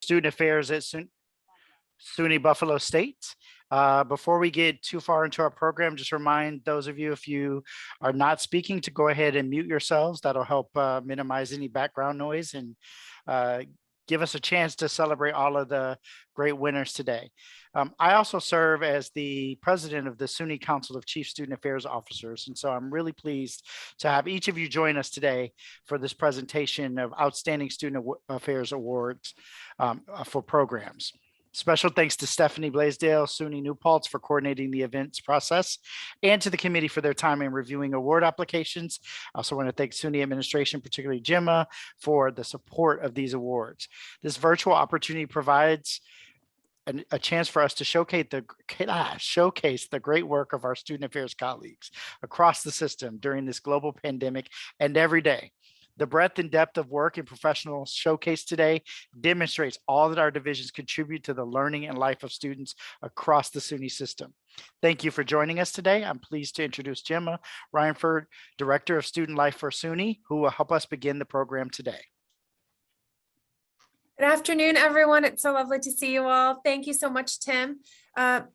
Student Affairs at SUNY Buffalo State. Before we get too far into our program, just remind those of you, if you are not speaking, to go ahead and mute yourselves. That'll help minimize any background noise and give us a chance to celebrate all of the great winners today. I also serve as the president of the SUNY Council of Chief Student Affairs Officers. And so I'm really pleased to have each of you join us today for this presentation of Outstanding Student Affairs Awards for programs. Special thanks to Stephanie Blaisdell, SUNY New Paltz, for coordinating the events process, and to the committee for their time in reviewing award applications. I also want to thank SUNY administration, particularly Gemma, for the support of these awards. This virtual opportunity provides a chance for us to showcase the great work of our student affairs colleagues across the system during this global pandemic and every day. The breadth and depth of work and professional showcase today demonstrates all that our divisions contribute to the learning and life of students across the SUNY system. Thank you for joining us today. I'm pleased to introduce Gemma Reinford, Director of Student Life for SUNY, who will help us begin the program today. Good afternoon, everyone. It's so lovely to see you all. Thank you so much, Tim.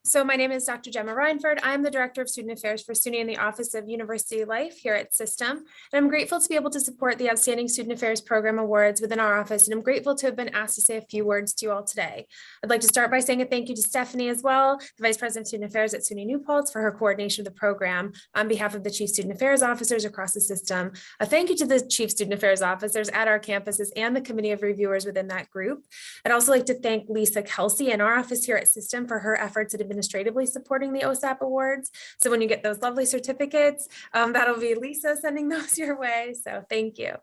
So my name is Dr. Gemma Reinford. I'm the Director of Student Affairs for SUNY in the Office of University Life here at System. And I'm grateful to be able to support the Outstanding Student Affairs Program Awards within our office. And I'm grateful to have been asked to say a few words to you all today. I'd like to start by saying a thank you to Stephanie as well, the Vice President of Student Affairs at SUNY New Paltz, for her coordination of the program on behalf of the Chief Student Affairs Officers across the system. A thank you to the Chief Student Affairs Officers at our campuses and the Committee of Reviewers within that group. I'd also like to thank Lisa Kelsey in our office here at System for her efforts at administratively supporting the OSAP awards. So when you get those lovely certificates, that'll be Lisa sending those your way. So thank you.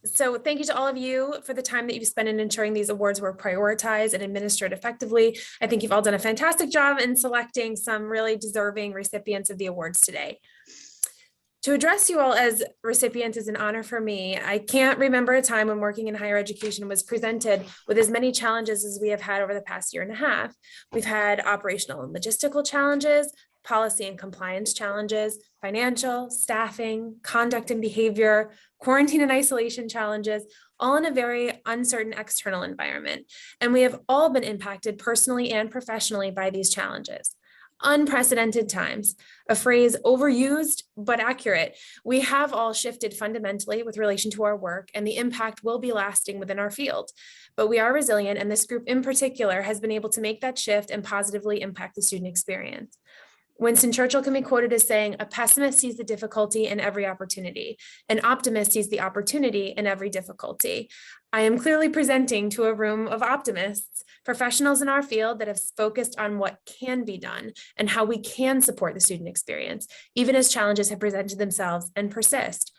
So thank you to all of you for the time that you've spent in ensuring these awards were prioritized and administered effectively. I think you've all done a fantastic job in selecting some really deserving recipients of the awards today. To address you all as recipients is an honor for me. I can't remember a time when working in higher education was presented with as many challenges as we have had over the past year and a half. We've had operational and logistical challenges, policy and compliance challenges, financial, staffing, conduct and behavior, quarantine and isolation challenges, all in a very uncertain external environment. And we have all been impacted personally and professionally by these challenges. Unprecedented times, a phrase overused but accurate. We have all shifted fundamentally with relation to our work, and the impact will be lasting within our field. But we are resilient, and this group in particular has been able to make that shift and positively impact the student experience. Winston Churchill can be quoted as saying, "A pessimist sees the difficulty in every opportunity. An optimist sees the opportunity in every difficulty." I am clearly presenting to a room of optimists, professionals in our field that have focused on what can be done and how we can support the student experience, even as challenges have presented themselves and persist.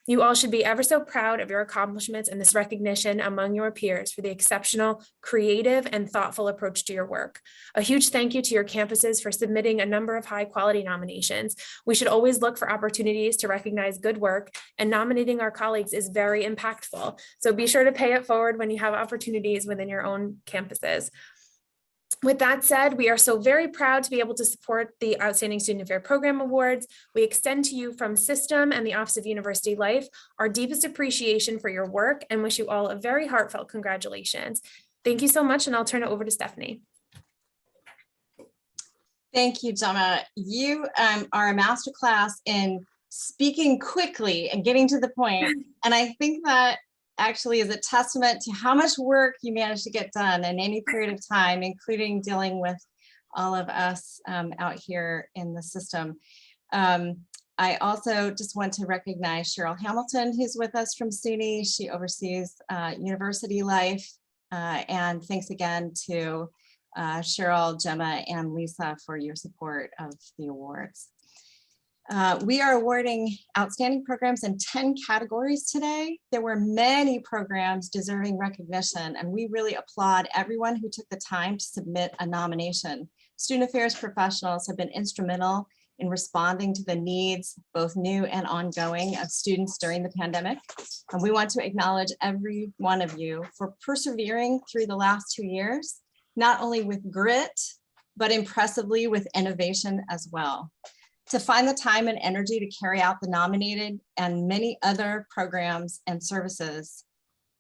You all should be ever so proud of your accomplishments and this recognition among your peers for the exceptional, creative, and thoughtful approach to your work. A huge thank you to your campuses for submitting a number of high-quality nominations. We should always look for opportunities to recognize good work, and nominating our colleagues is very impactful. So be sure to pay it forward when you have opportunities within your own campuses. With that said, we are so very proud to be able to support the Outstanding Student Affairs Program Awards. We extend to you from System and the Office of University Life our deepest appreciation for your work and wish you all a very heartfelt congratulations. Thank you so much, and I'll turn it over to Stephanie. Thank you, Gemma. You are a masterclass in speaking quickly and getting to the point. And I think that actually is a testament to how much work you managed to get done in any period of time, including dealing with all of us out here in the system. I also just want to recognize Cheryl Hamilton, who's with us from SUNY. She oversees university life. And thanks again to Cheryl, Gemma, and Lisa for your support of the awards. We are awarding outstanding programs in 10 categories today. There were many programs deserving recognition, and we really applaud everyone who took the time to submit a nomination. Student affairs professionals have been instrumental in responding to the needs, both new and ongoing, of students during the pandemic. And we want to acknowledge every one of you for persevering through the last 2 years, not only with grit, but impressively with innovation as well. To find the time and energy to carry out the nominated and many other programs and services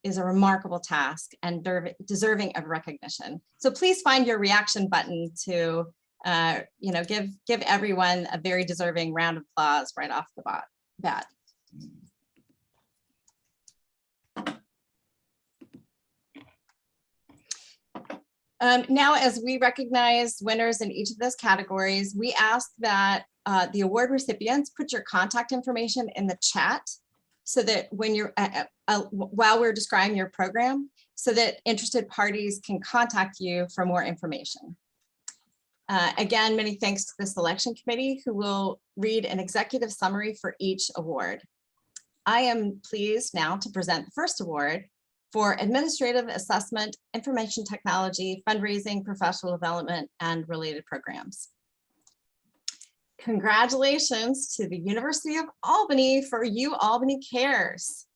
is a remarkable task and deserving of recognition. So please find your reaction button to give everyone a very deserving round of applause right off the bat. Now, as we recognize winners in each of those categories, we ask that the award recipients put your contact information in the chat so that when you're while we're describing your program, so that interested parties can contact you for more information. Again, many thanks to the selection committee who will read an executive summary for each award. I am pleased now to present the first award for Administrative Assessment, Information Technology, Fundraising, Professional Development, and related programs. Congratulations to the University of Albany for UAlbany Cares.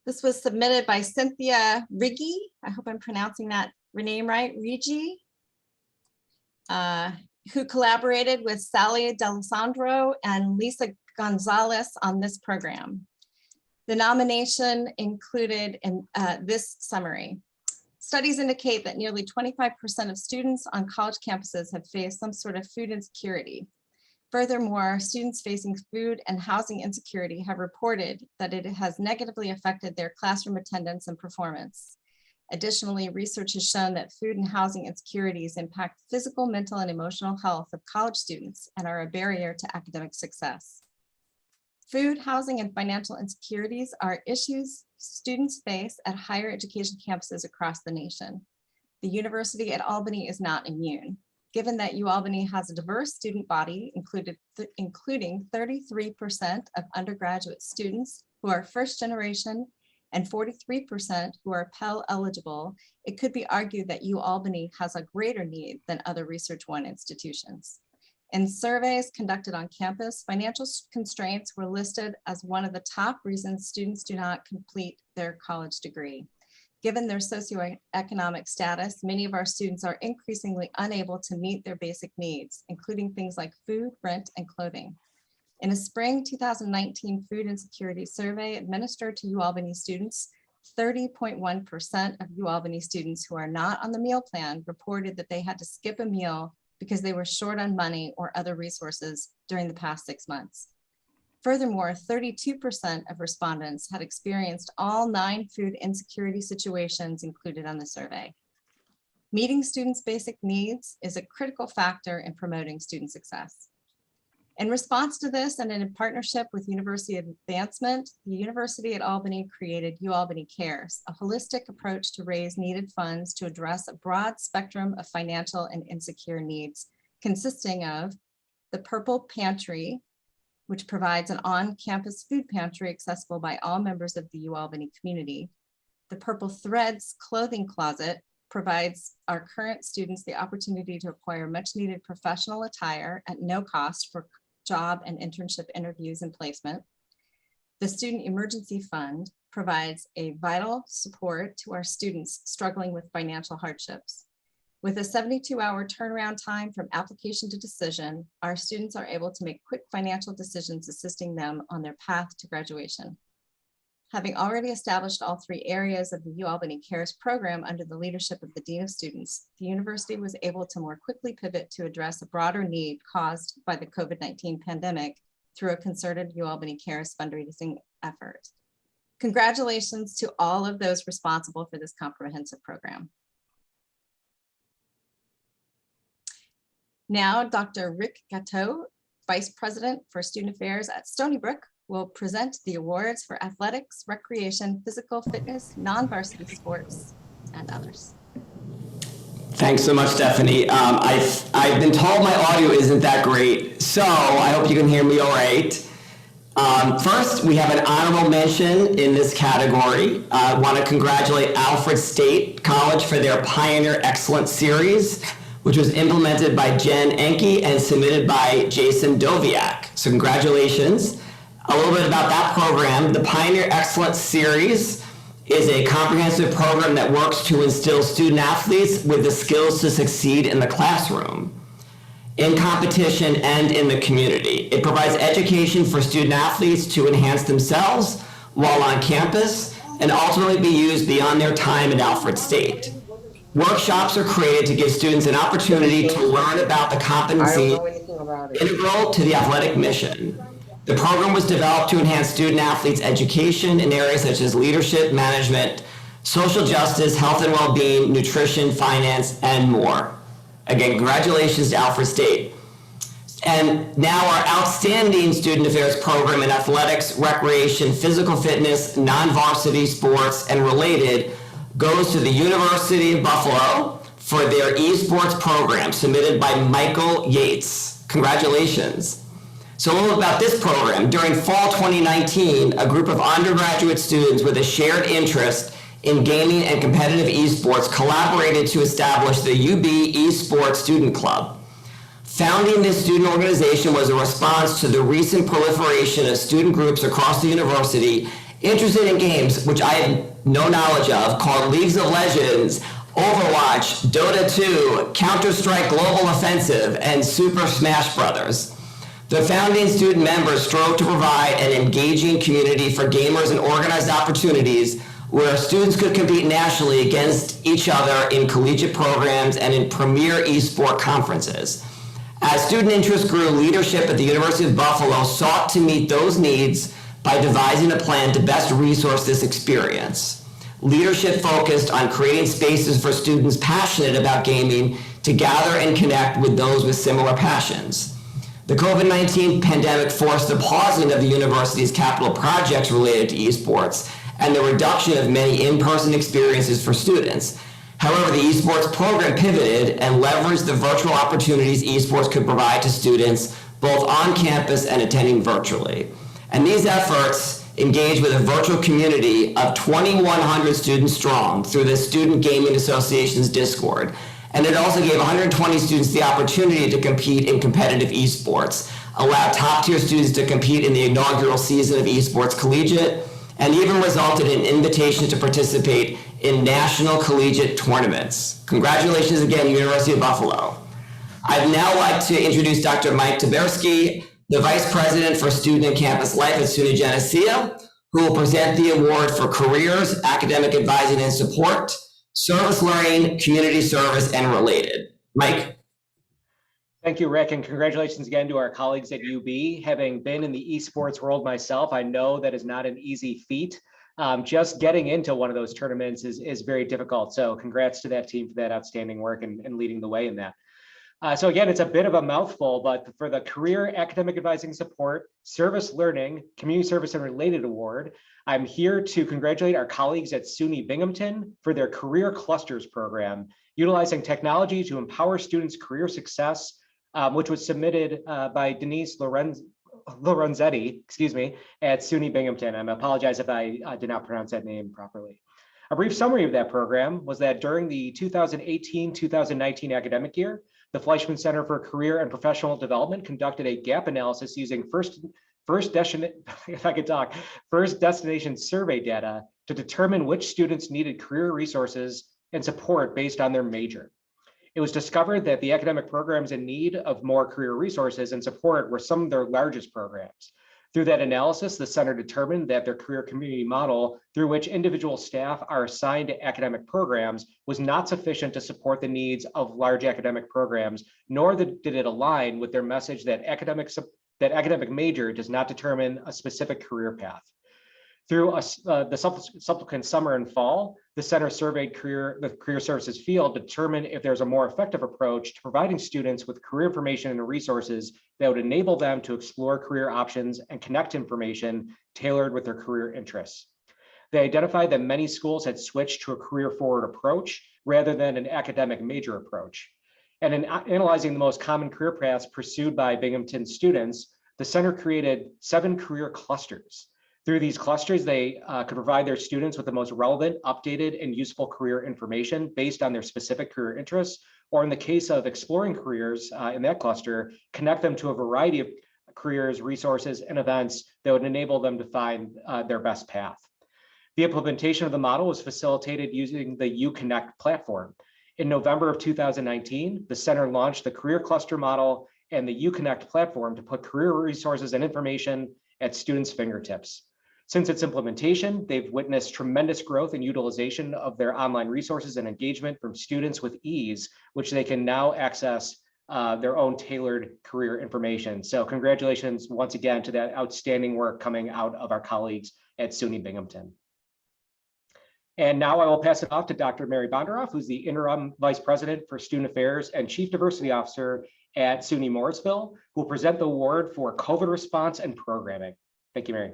This was submitted by Cynthia Riggi. I hope I'm pronouncing that name right, Riggi, who collaborated with Sally D'Alessandro and Lisa Gonzalez on this program. The nomination included in this summary. Studies indicate that nearly 25% of students on college campuses have faced some sort of food insecurity. Furthermore, students facing food and housing insecurity have reported that it has negatively affected their classroom attendance and performance. Additionally, research has shown that food and housing insecurities impact physical, mental, and emotional health of college students and are a barrier to academic success. Food, housing, and financial insecurities are issues students face at higher education campuses across the nation. The University at Albany is not immune. Given that UAlbany has a diverse student body, including 33% of undergraduate students who are first generation and 43% who are Pell eligible, it could be argued that UAlbany has a greater need than other Research One institutions. In surveys conducted on campus, financial constraints were listed as one of the top reasons students do not complete their college degree. Given their socioeconomic status, many of our students are increasingly unable to meet their basic needs, including things like food, rent, and clothing. In a spring 2019 food insecurity survey administered to UAlbany students, 30.1% of UAlbany students who are not on the meal plan reported that they had to skip a meal because they were short on money or other resources during the past 6 months. Furthermore, 32% of respondents had experienced all 9 food insecurity situations included on the survey. Meeting students' basic needs is a critical factor in promoting student success. In response to this, and in partnership with University Advancement, the University at Albany created UAlbany Cares, a holistic approach to raise needed funds to address a broad spectrum of financial and insecure needs, consisting of the Purple Pantry, which provides an on-campus food pantry accessible by all members of the UAlbany community. The Purple Threads Clothing Closet provides our current students the opportunity to acquire much needed professional attire at no cost for job and internship interviews and placement. The Student Emergency Fund provides a vital support to our students struggling with financial hardships. With a 72-hour turnaround time from application to decision, our students are able to make quick financial decisions, assisting them on their path to graduation. Having already established all 3 areas of the UAlbany Cares program under the leadership of the Dean of Students, the university was able to more quickly pivot to address a broader need caused by the COVID-19 pandemic through a concerted UAlbany Cares fundraising effort. Congratulations to all of those responsible for this comprehensive program. Now, Dr. Rick Gatteau, Vice President for Student Affairs at Stony Brook, will present the awards for athletics, recreation, physical fitness, non-varsity sports, and others. Thanks so much, Stephanie. I've been told my audio isn't that great, so I hope you can hear me all right. First, we have an honorable mention in this category. I want to congratulate Alfred State College for their Pioneer Excellence Series, which was implemented by Jen Enke and submitted by Jason Doviak. So congratulations. A little bit about that program. The Pioneer Excellence Series is a comprehensive program that works to instill student athletes with the skills to succeed in the classroom. in competition and in the community. It provides education for student athletes to enhance themselves while on campus and ultimately be used beyond their time at Alfred State. Workshops are created to give students an opportunity to learn about the competency integral to the athletic mission. The program was developed to enhance student athletes' education in areas such as leadership, management, social justice, health and well-being, nutrition, finance, and more. Again, congratulations to Alfred State. And now our outstanding student affairs program in athletics, recreation, physical fitness, non-varsity sports, and related goes to the University of Buffalo for their esports program submitted by Michael Yates. Congratulations. So a little about this program. During fall 2019, a group of undergraduate students with a shared interest in gaming and competitive esports collaborated to establish the UB Esports Student Club. Founding this student organization was a response to the recent proliferation of student groups across the university interested in games, which I had no knowledge of, called Leagues of Legends, Overwatch, Dota 2, Counter-Strike Global Offensive, and Super Smash Brothers. The founding student members strove to provide an engaging community for gamers and organized opportunities where students could compete nationally against each other in collegiate programs and in premier esport conferences. As student interest grew, leadership at the University of Buffalo sought to meet those needs by devising a plan to best resource this experience. Leadership focused on creating spaces for students passionate about gaming to gather and connect with those with similar passions. The COVID-19 pandemic forced the pausing of the university's capital projects related to esports and the reduction of many in-person experiences for students. However, the esports program pivoted and leveraged the virtual opportunities esports could provide to students both on campus and attending virtually. And these efforts engage with a virtual community of 2,100 students strong through the Student Gaming Association's Discord. And it also gave 120 students the opportunity to compete in competitive esports, allowed top-tier students to compete in the inaugural season of esports collegiate, and even resulted in invitation to participate in national collegiate tournaments. Congratulations again, University of Buffalo. I'd now like to introduce Dr. Mike Taberski, the Vice President for Student and Campus Life at SUNY Geneseo, who will present the award for careers, academic advising and support, service learning, community service, and related. Mike. Thank you, Rick, and congratulations again to our colleagues at UB. Having been in the esports world myself, I know that is not an easy feat. Just getting into one of those tournaments is very difficult. So congrats to that team for that outstanding work and leading the way in that. So again, it's a bit of a mouthful, but for the Career Academic Advising Support, Service Learning, Community Service and Related Award, I'm here to congratulate our colleagues at SUNY Binghamton for their Career Clusters program, utilizing technology to empower students' career success, which was submitted by Denise Lorenzetti, at SUNY Binghamton. I apologize if I did not pronounce that name properly. A brief summary of that program was that during the 2018-2019 academic year, the Fleischman Center for Career and Professional Development conducted a gap analysis using first destination survey data to determine which students needed career resources and support based on their major. It was discovered that the academic programs in need of more career resources and support were some of their largest programs. Through that analysis, the center determined that their career community model, through which individual staff are assigned to academic programs, was not sufficient to support the needs of large academic programs, nor did it align with their message that academic major does not determine a specific career path. Through the subsequent summer and fall, the center surveyed the career services field to determine if there's a more effective approach to providing students with career information and resources that would enable them to explore career options and connect information tailored with their career interests. They identified that many schools had switched to a career forward approach rather than an academic major approach. And in analyzing the most common career paths pursued by Binghamton students, the center created 7 career clusters. Through these clusters, they could provide their students with the most relevant, updated, and useful career information based on their specific career interests, or in the case of exploring careers in that cluster, connect them to a variety of careers, resources, and events that would enable them to find their best path. The implementation of the model was facilitated using the UConnect platform. In November of 2019, the center launched the Career Cluster Model and the UConnect platform to put career resources and information at students' fingertips. Since its implementation, they've witnessed tremendous growth in utilization of their online resources and engagement from students with ease, which they can now access their own tailored career information. So congratulations once again to that outstanding work coming out of our colleagues at SUNY Binghamton. And now I will pass it off to Dr. Mary Bondaroff, who's the Interim Vice President for Student Affairs and Chief Diversity Officer at SUNY Morrisville, who will present the award for COVID response and programming. Thank you, Mary.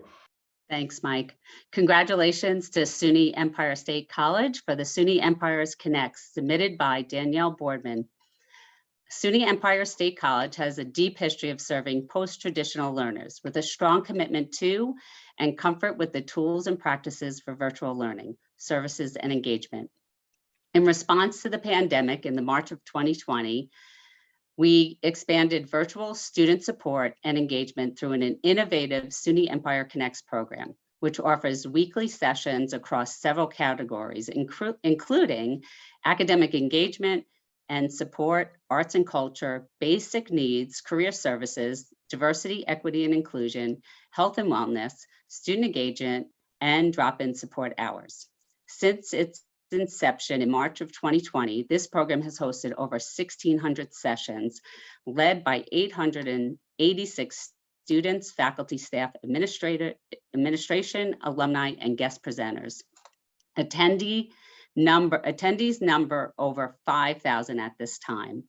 Thanks, Mike. Congratulations to SUNY Empire State College for the SUNY Empires Connects submitted by Danielle Boardman. SUNY Empire State College has a deep history of serving post-traditional learners with a strong commitment to and comfort with the tools and practices for virtual learning, services, and engagement. In response to the pandemic in the March of 2020, we expanded virtual student support and engagement through an innovative SUNY Empire Connects program, which offers weekly sessions across several categories, including academic engagement and support, arts and culture, basic needs, career services, diversity, equity, and inclusion, health and wellness, student engagement, and drop-in support hours. Since its inception in March of 2020, this program has hosted over 1,600 sessions led by 886 students, faculty, staff, administration, alumni, and guest presenters. Attendees number over 5,000 at this time.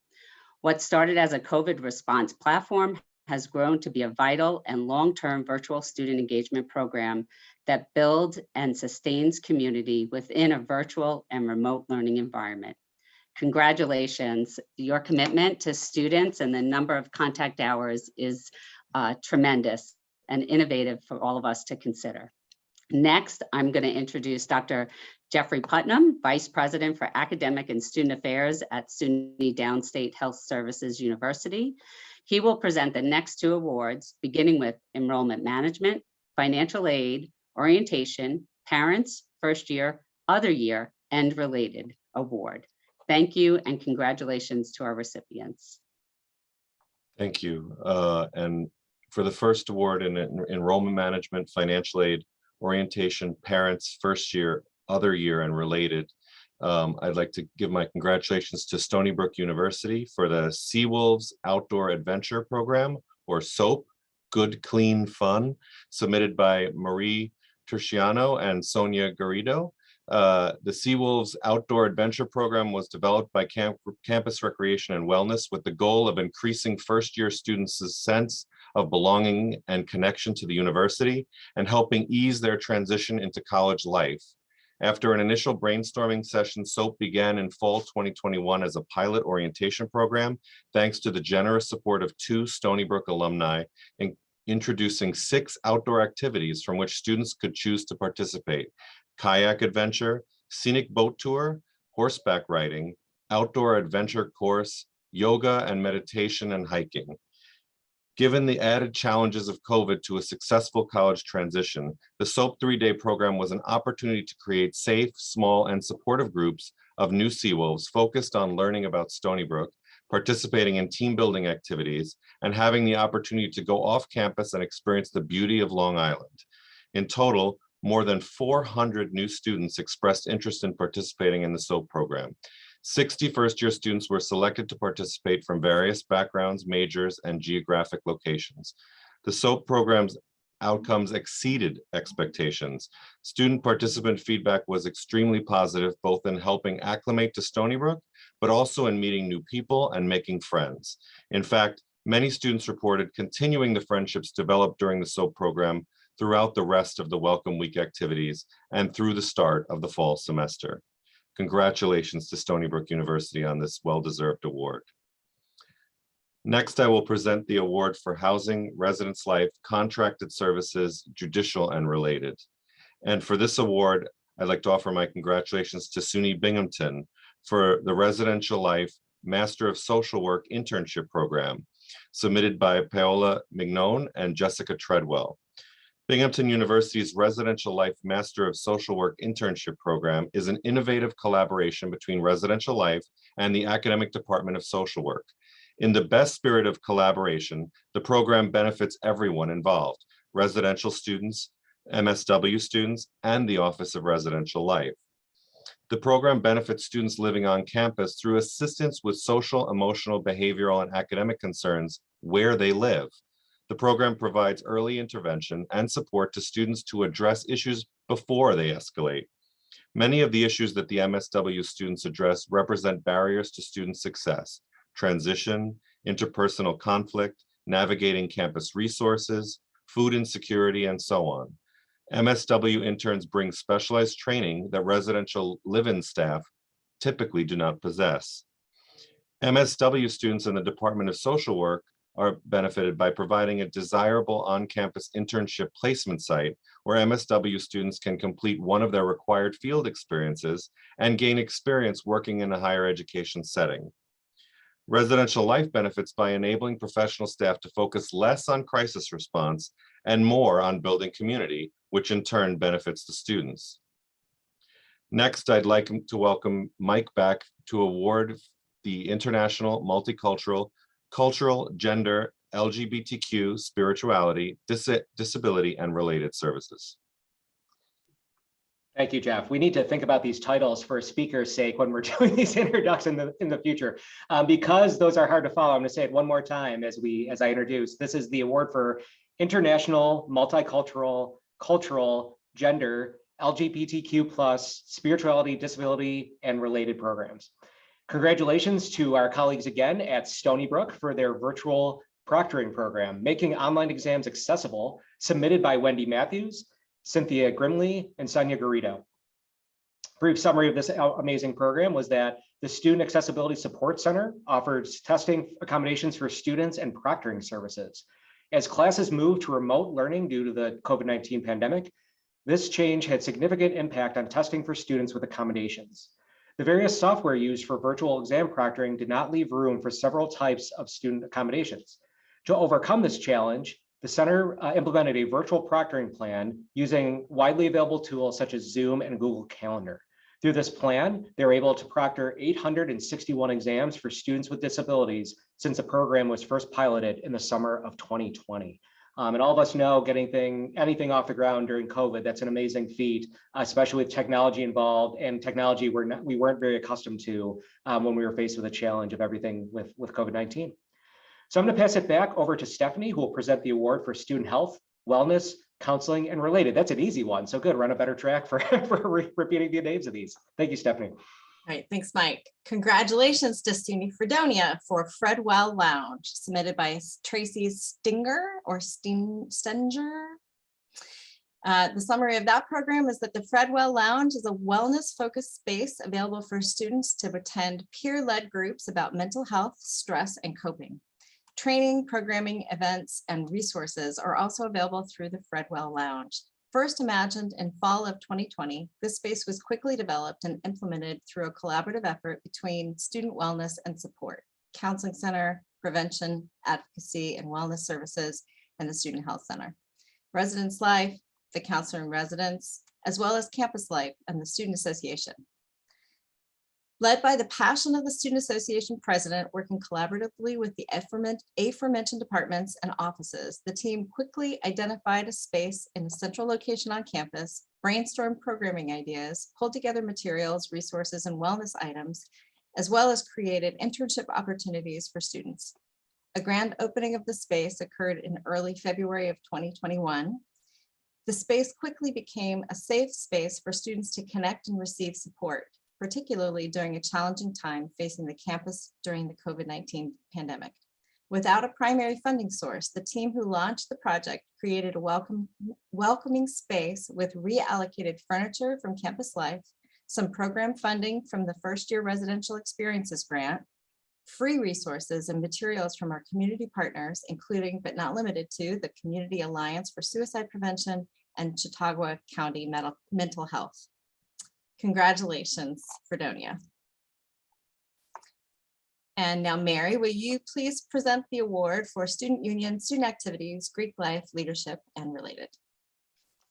What started as a COVID response platform has grown to be a vital and long-term virtual student engagement program that builds and sustains community within a virtual and remote learning environment. Congratulations. Your commitment to students and the number of contact hours is tremendous and innovative for all of us to consider. Next, I'm going to introduce Dr. Jeffrey Putnam, Vice President for Academic and Student Affairs at SUNY Downstate Health Services University. He will present the next two awards, beginning with Enrollment Management, Financial Aid, Orientation, Parents, First Year, Other Year, and Related Award. Thank you and congratulations to our recipients. Thank you. And for the first award in Enrollment Management, Financial Aid, Orientation, Parents, First Year, Other Year, and Related, I'd like to give my congratulations to Stony Brook University for the Seawolves Outdoor Adventure Program, or SOAP, Good, Clean, Fun, submitted by Marie Terciano and Sonia Garrido. The Seawolves Outdoor Adventure Program was developed by Campus Recreation and Wellness with the goal of increasing first-year students' sense of belonging and connection to the university and helping ease their transition into college life. After an initial brainstorming session, SOAP began in fall 2021 as a pilot orientation program, thanks to the generous support of 2 Stony Brook alumni, introducing 6 outdoor activities from which students could choose to participate: kayak adventure, scenic boat tour, horseback riding, outdoor adventure course, yoga and meditation, and hiking. Given the added challenges of COVID to a successful college transition, the SOAP 3-day program was an opportunity to create safe, small, and supportive groups of new Seawolves focused on learning about Stony Brook, participating in team building activities, and having the opportunity to go off campus and experience the beauty of Long Island. In total, more than 400 new students expressed interest in participating in the SOAP program. 60 first-year students were selected to participate from various backgrounds, majors, and geographic locations. The SOAP program's outcomes exceeded expectations. Student participant feedback was extremely positive, both in helping acclimate to Stony Brook, but also in meeting new people and making friends. In fact, many students reported continuing the friendships developed during the SOAP program throughout the rest of the Welcome Week activities and through the start of the fall semester. Congratulations to Stony Brook University on this well-deserved award. Next, I will present the award for Housing, Residence Life, Contracted Services, Judicial, and Related. And for this award, I'd like to offer my congratulations to SUNY Binghamton for the Residential Life Master of Social Work Internship Program, submitted by Paola Mignon and Jessica Treadwell. Binghamton University's Residential Life Master of Social Work internship program is an innovative collaboration between Residential Life and the Academic Department of Social Work. In the best spirit of collaboration, the program benefits everyone involved, residential students, MSW students, and the Office of Residential Life. The program benefits students living on campus through assistance with social, emotional, behavioral, and academic concerns where they live. The program provides early intervention and support to students to address issues before they escalate. Many of the issues that the MSW students address represent barriers to student success: transition, interpersonal conflict, navigating campus resources, food insecurity, and so on. MSW interns bring specialized training that residential live-in staff typically do not possess. MSW students in the Department of Social Work are benefited by providing a desirable on-campus internship placement site where MSW students can complete one of their required field experiences and gain experience working in a higher education setting. Residential Life benefits by enabling professional staff to focus less on crisis response and more on building community, which in turn benefits the students. Next, I'd like to welcome Mike back to award the International Multicultural, Cultural, Gender, LGBTQ, Spirituality, Disability, and Related Services. Thank you, Jeff. We need to think about these titles for a speaker's sake when we're doing these introductions in the future, because those are hard to follow. I'm going to say it one more time as I introduce. This is the award for International Multicultural, Cultural, Gender, LGBTQ+, Spirituality, Disability, and Related Programs. Congratulations to our colleagues again at Stony Brook for their virtual proctoring program, making online exams accessible, submitted by Wendy Matthews, Cynthia Grimley, and Sonia Garrido. Brief summary of this amazing program was that the Student Accessibility Support Center offers testing accommodations for students and proctoring services. As classes moved to remote learning due to the COVID-19 pandemic, this change had significant impact on testing for students with accommodations. The various software used for virtual exam proctoring did not leave room for several types of student accommodations. To overcome this challenge, the center implemented a virtual proctoring plan using widely available tools such as Zoom and Google Calendar. Through this plan, they were able to proctor 861 exams for students with disabilities since the program was first piloted in the summer of 2020. And all of us know getting anything off the ground during COVID, that's an amazing feat, especially with technology involved, and technology we weren't very accustomed to when we were faced with a challenge of everything with COVID-19. So I'm going to pass it back over to Stephanie, who will present the award for student health, wellness, counseling, and related. That's an easy one. So good, we're on a better track for repeating the names of these. Thank you, Stephanie. All right, thanks, Mike. Congratulations to SUNY Fredonia for Fredwell Lounge, submitted by Tracy Stenger. The summary of that program is that the Fredwell Lounge is a wellness-focused space available for students to attend peer-led groups about mental health, stress, and coping. Training, programming, events, and resources are also available through the Fredwell Lounge. First imagined in fall of 2020, this space was quickly developed and implemented through a collaborative effort between Student Wellness and Support, Counseling Center, Prevention, Advocacy, and Wellness Services, and the Student Health Center. Residence Life, the Counselor in Residence, as well as Campus Life and the Student Association. Led by the passion of the Student Association president, working collaboratively with the aforementioned departments and offices, the team quickly identified a space in a central location on campus, brainstormed programming ideas, pulled together materials, resources, and wellness items, as well as created internship opportunities for students. A grand opening of the space occurred in early February of 2021. The space quickly became a safe space for students to connect and receive support, particularly during a challenging time facing the campus during the COVID-19 pandemic. Without a primary funding source, the team who launched the project created a welcoming space with reallocated furniture from Campus Life, some program funding from the First Year Residential Experiences Grant, free resources and materials from our community partners, including but not limited to the Community Alliance for Suicide Prevention and Chautauqua County Mental Health. Congratulations, Fredonia. And now, Mary, will you please present the award for Student Union, Student Activities, Greek Life, Leadership, and Related?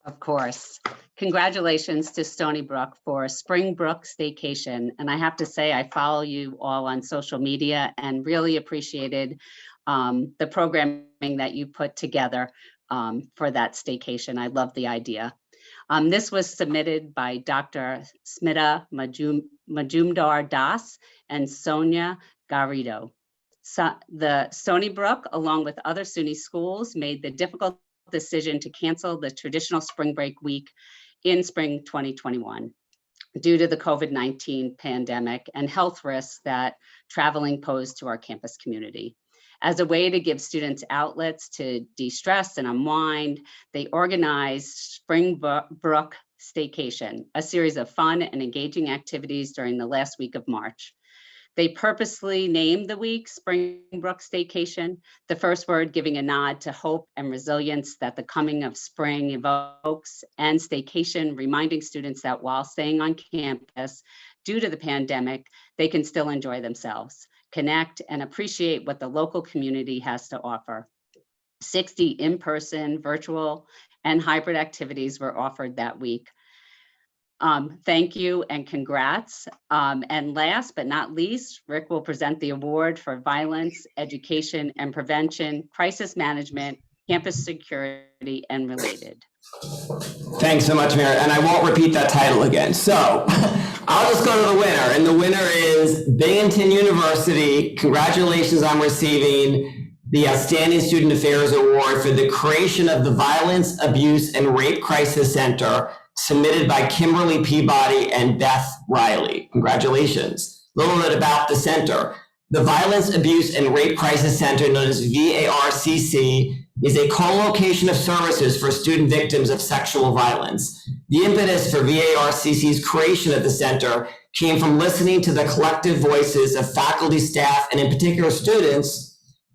Of course. Congratulations to Stony Brook for Springbrook Staycation. And I have to say, I follow you all on social media and really appreciated the programming that you put together for that staycation. I love the idea. This was submitted by Dr. Smita Majumdar Das and Sonia Garrido. So the Stony Brook, along with other SUNY schools, made the difficult decision to cancel the traditional spring break week in spring 2021 due to the COVID-19 pandemic and health risks that traveling posed to our campus community. As a way to give students outlets to de-stress and unwind, they organized Springbrook Staycation, a series of fun and engaging activities during the last week of March. They purposely named the week Springbrook Staycation, the first word giving a nod to hope and resilience that the coming of spring evokes, and staycation reminding students that while staying on campus due to the pandemic, they can still enjoy themselves, connect, and appreciate what the local community has to offer. 60 in-person, virtual, and hybrid activities were offered that week. Thank you and congrats. And last but not least, Rick will present the award for violence, education and prevention, crisis management, campus security, and related. Thanks so much, Mary. And I won't repeat that title again. So I'll just go to the winner. And the winner is Binghamton University. Congratulations on receiving the Outstanding Student Affairs Award for the creation of the Violence, Abuse, and Rape Crisis Center, submitted by Kimberly Peabody and Beth Riley. Congratulations. A little bit about the center. The Violence, Abuse, and Rape Crisis Center, known as VARCC, is a co-location of services for student victims of sexual violence. The impetus for VARCC's creation of the center came from listening to the collective voices of faculty, staff, and in particular students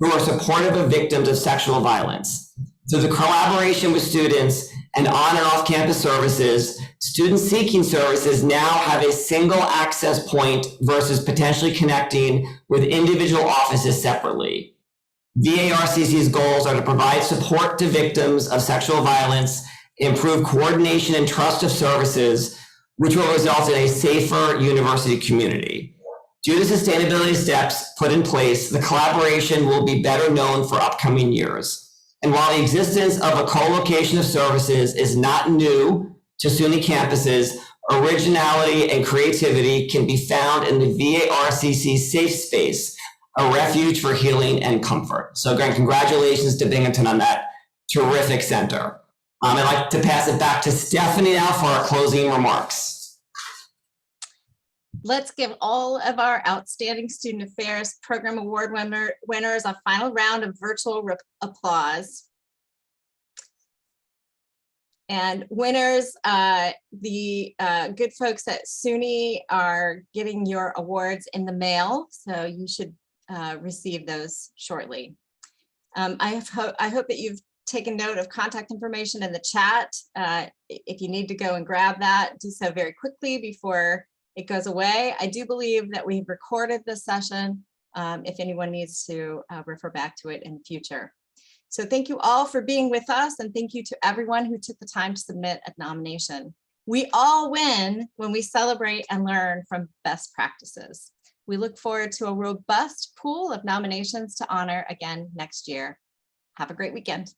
who are supportive of victims of sexual violence. Through the collaboration with students and on and off campus services, students seeking services now have a single access point versus potentially connecting with individual offices separately. VARCC's goals are to provide support to victims of sexual violence, improve coordination and trust of services, which will result in a safer university community. Due to sustainability steps put in place, the collaboration will be better known for upcoming years. And while the existence of a co-location of services is not new to SUNY campuses, originality and creativity can be found in the VARCC safe space, a refuge for healing and comfort. So again, congratulations to Binghamton on that terrific center. I'd like to pass it back to Stephanie now for our closing remarks. Let's give all of our Outstanding Student Affairs Program Award winners a final round of virtual applause. And winners, the good folks at SUNY are getting your awards in the mail, so you should receive those shortly. I hope that you've taken note of contact information in the chat. If you need to go and grab that, do so very quickly before it goes away. I do believe that we've recorded this session if anyone needs to refer back to it in the future. So thank you all for being with us, and thank you to everyone who took the time to submit a nomination. We all win when we celebrate and learn from best practices. We look forward to a robust pool of nominations to honor again next year. Have a great weekend.